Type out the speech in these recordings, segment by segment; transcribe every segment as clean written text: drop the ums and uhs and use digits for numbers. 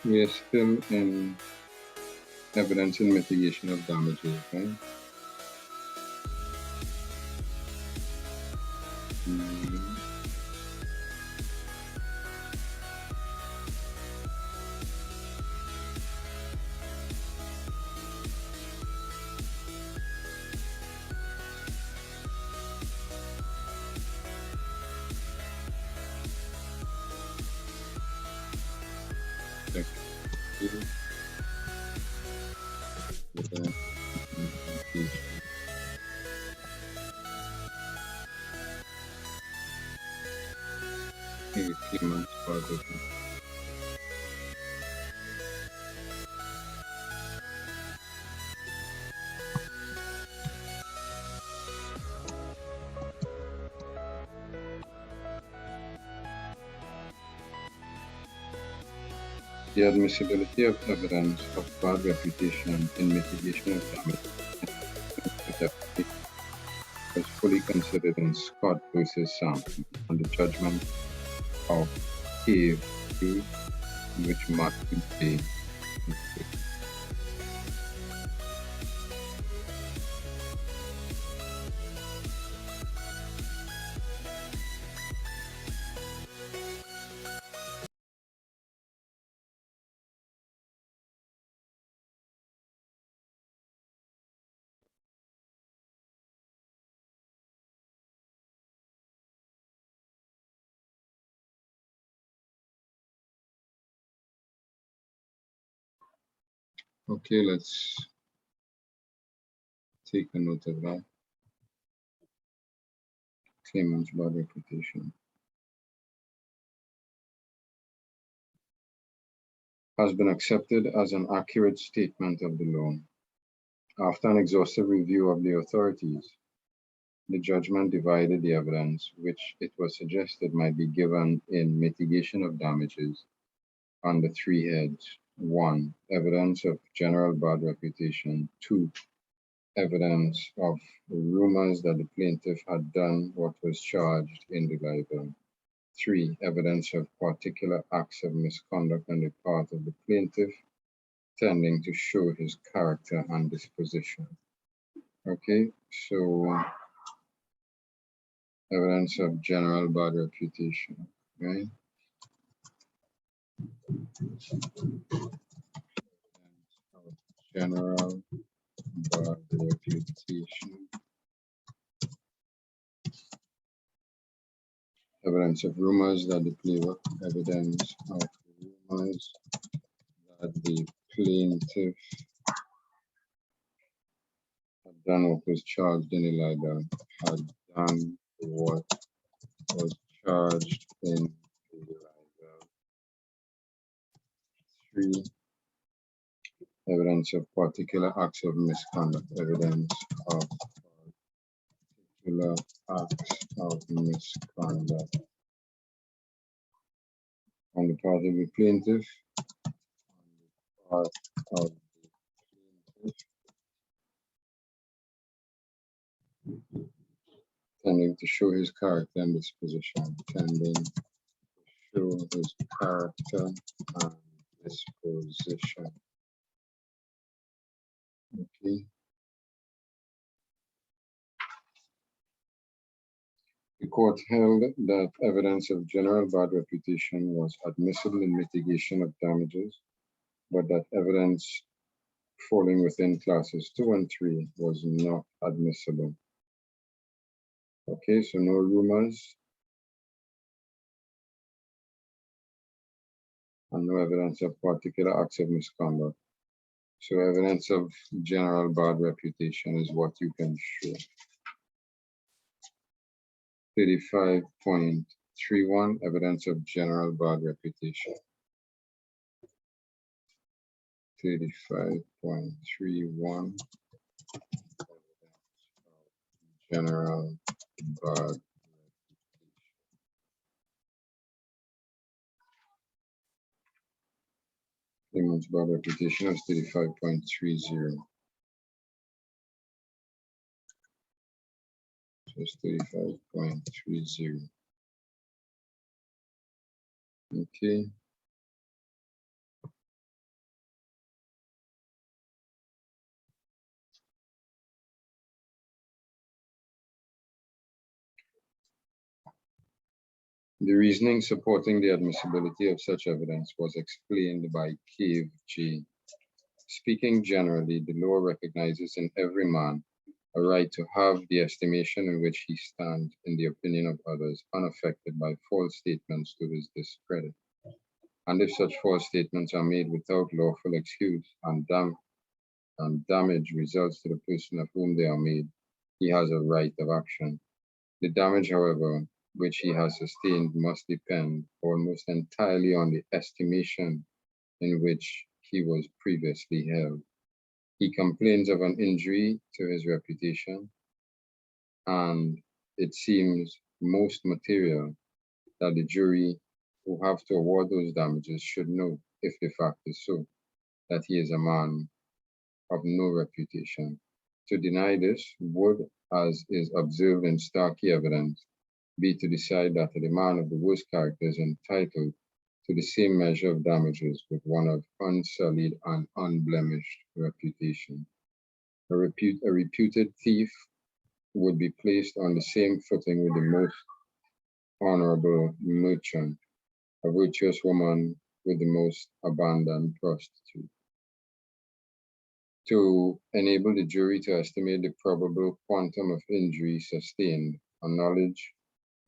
We are still in evidence and mitigation of damages, right? Claimant probable. The admissibility of evidence of bad reputation in mitigation of damage was fully considered in Scott versus Sam on the judgment of A, which must be okay. Let's take a note of that. Claimant's bad reputation has been accepted as an accurate statement of the law. After an exhaustive review of the authorities, the judgment divided the evidence, which it was suggested might be given in mitigation of damages, under three heads. 1. Evidence of general bad reputation. 2. Evidence of rumors that the plaintiff had done what was charged in the libel. 3. Evidence of particular acts of misconduct on the part of the plaintiff, tending to show his character and disposition. Okay, so evidence of general bad reputation, right? General bad reputation. Evidence of rumors that the plaintiff, evidence of rumors that the plaintiff had done what was charged in the libel, had done what was charged in the libel. 3. Evidence of particular acts of misconduct. Evidence of particular acts of misconduct on the part of the plaintiff, on the part of the plaintiff, tending to show his character and disposition, tending to show his character and disposition. Okay. The court held that evidence of general bad reputation was admissible in mitigation of damages, but that evidence falling within classes 2 and 3 was not admissible. Okay, so no rumors and no evidence of particular acts of misconduct. So evidence of general bad reputation is what you can show. 35.31, evidence of general bad reputation. 35.31, general bad Claimant's bad reputation is 35.30. So it's 35.30. Okay. The reasoning supporting the admissibility of such evidence was explained by Cave J. Speaking generally, the law recognizes in every man a right to have the estimation in which he stands in the opinion of others unaffected by false statements to his discredit. And if such false statements are made without lawful excuse and damage results to the person of whom they are made, he has a right of action. The damage, however, which he has sustained must depend almost entirely on the estimation in which he was previously held. He complains of an injury to his reputation, and it seems most material that the jury who have to award those damages should know, if the fact is so, that he is a man of no reputation. To deny this would, as is observed in Starkey evidence, be to decide that the man of the worst character is entitled to the same measure of damages with one of unsullied and unblemished reputation. A reputed thief would be placed on the same footing with the most honorable merchant, a virtuous woman with the most abandoned prostitute. To enable the jury to estimate the probable quantum of injury sustained, a knowledge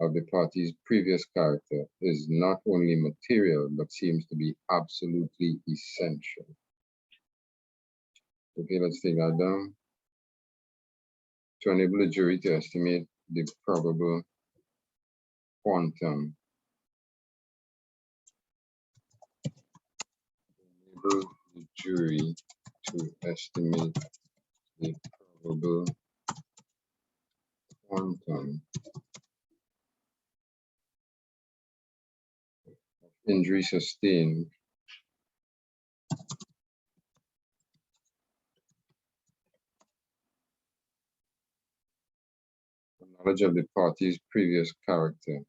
of the party's previous character is not only material, but seems to be absolutely essential. Okay, let's take that down. To enable the jury to estimate the probable quantum. Enable the jury to estimate the probable quantum of injury sustained knowledge of the party's previous character.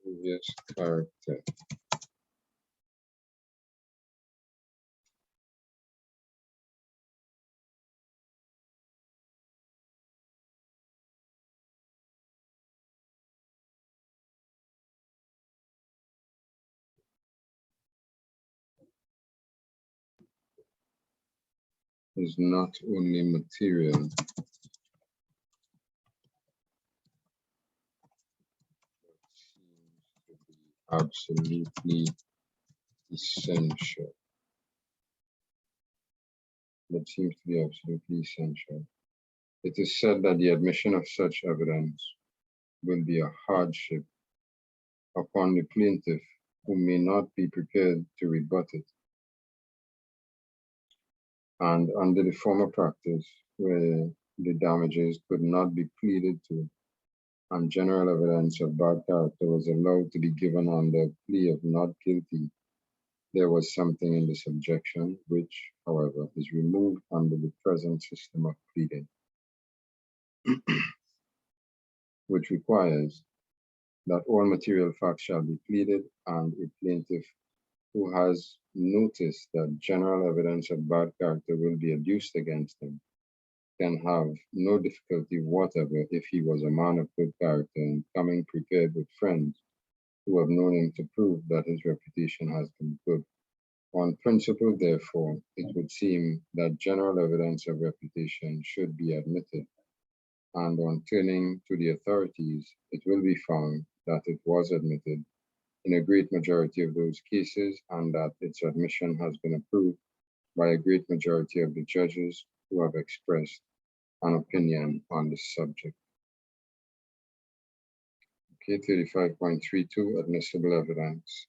Previous character. Is not only material, but seems to be absolutely essential. That seems to be absolutely essential. It is said that the admission of such evidence will be a hardship upon the plaintiff who may not be prepared to rebut it. And under the former practice, where the damages could not be pleaded to, and general evidence of bad character was allowed to be given under plea of not guilty, there was something in this objection, which, however, is removed under the present system of pleading, which requires that all material facts shall be pleaded, and a plaintiff who has noticed that general evidence of bad character will be adduced against him can have no difficulty whatever if he was a man of good character in coming prepared with friends who have known him to prove that his reputation has been good. On principle, therefore, it would seem that general evidence of reputation should be admitted, and on turning to the authorities, it will be found that it was admitted in a great majority of those cases, and that its admission has been approved by a great majority of the judges who have expressed an opinion on the subject. Okay, 35.32, admissible evidence.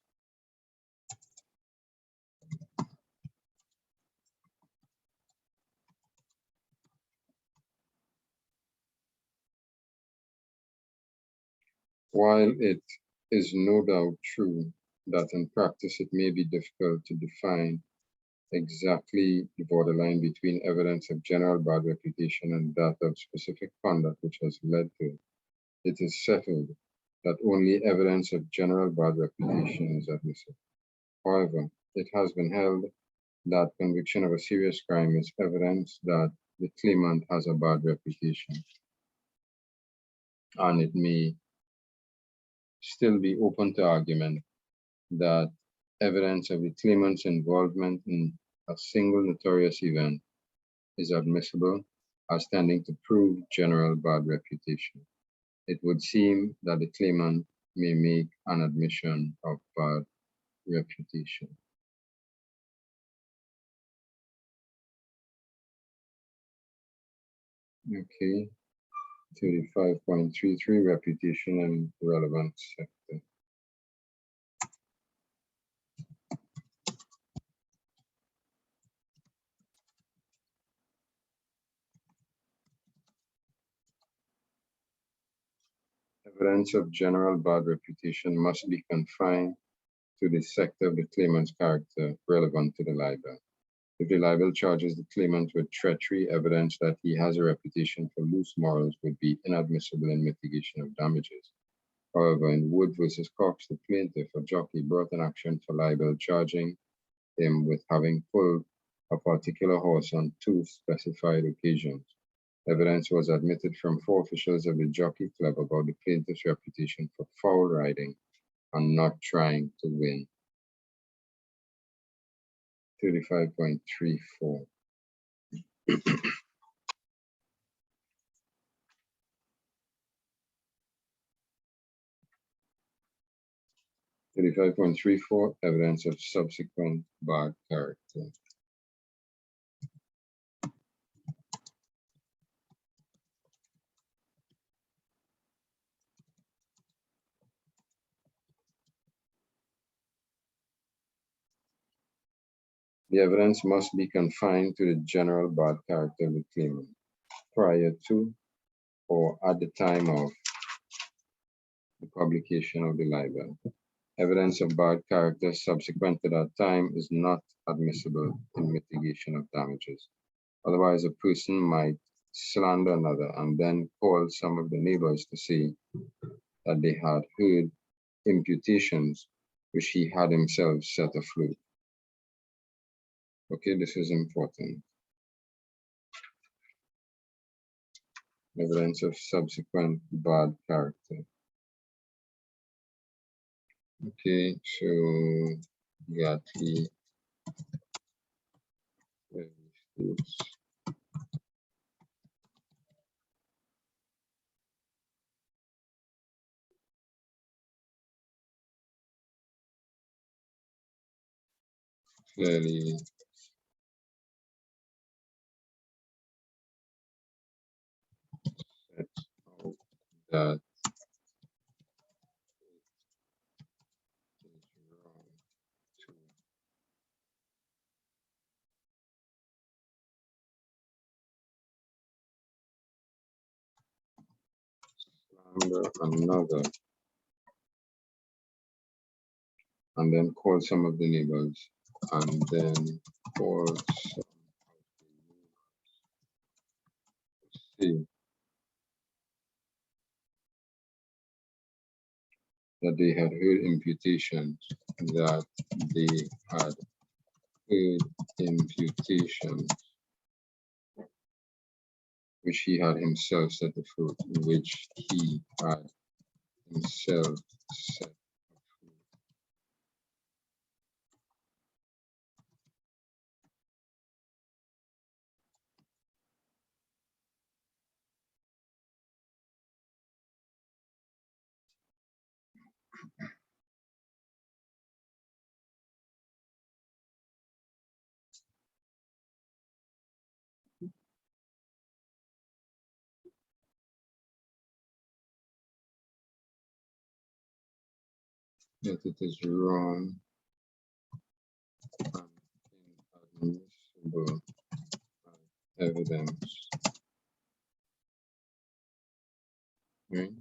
While it is no doubt true that in practice it may be difficult to define exactly the borderline between evidence of general bad reputation and that of specific conduct which has led to it, it is settled that only evidence of general bad reputation is admissible. However, it has been held that conviction of a serious crime is evidence that the claimant has a bad reputation, and it may still be open to argument that evidence of the claimant's involvement in a single notorious event is admissible as tending to prove general bad reputation. It would seem that the claimant may make an admission of bad reputation. Okay, 35.33, reputation and relevant sector. Evidence of general bad reputation must be confined to the sector of the claimant's character relevant to the libel. If the libel charges the claimant with treachery, evidence that he has a reputation for loose morals would be inadmissible in mitigation of damages. However, in Wood versus Cox, the plaintiff, a jockey, brought an action for libel charging him with having pulled a particular horse on 2 specified occasions. Evidence was admitted from 4 officials of the jockey club about the plaintiff's reputation for foul riding and not trying to win. 35.34. Evidence of subsequent bad character. The evidence must be confined to the general bad character of the claimant prior to or at the time of the publication of the libel. Evidence of bad character subsequent to that time is not admissible in mitigation of damages. Otherwise, a person might slander another and then call some of the neighbors to say that they had heard imputations which he had himself set afloat. Okay, this is important. Evidence of subsequent bad character. Okay, so Gatley states clearly set out that another and then call some of the neighbors and then call some see that they had heard imputations, that they had heard imputations which he had himself set afloat, which he had himself set. That it is wrong and inadmissible evidence. Right?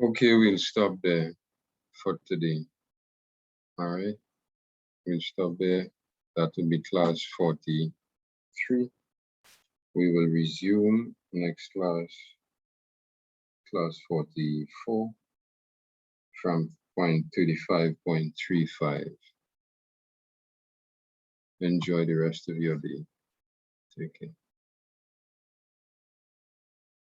Okay, we'll stop there for today. All right, we'll stop there. That will be class 43. We will resume next class, class 44, from point 35.35. Enjoy the rest of your day. Take care.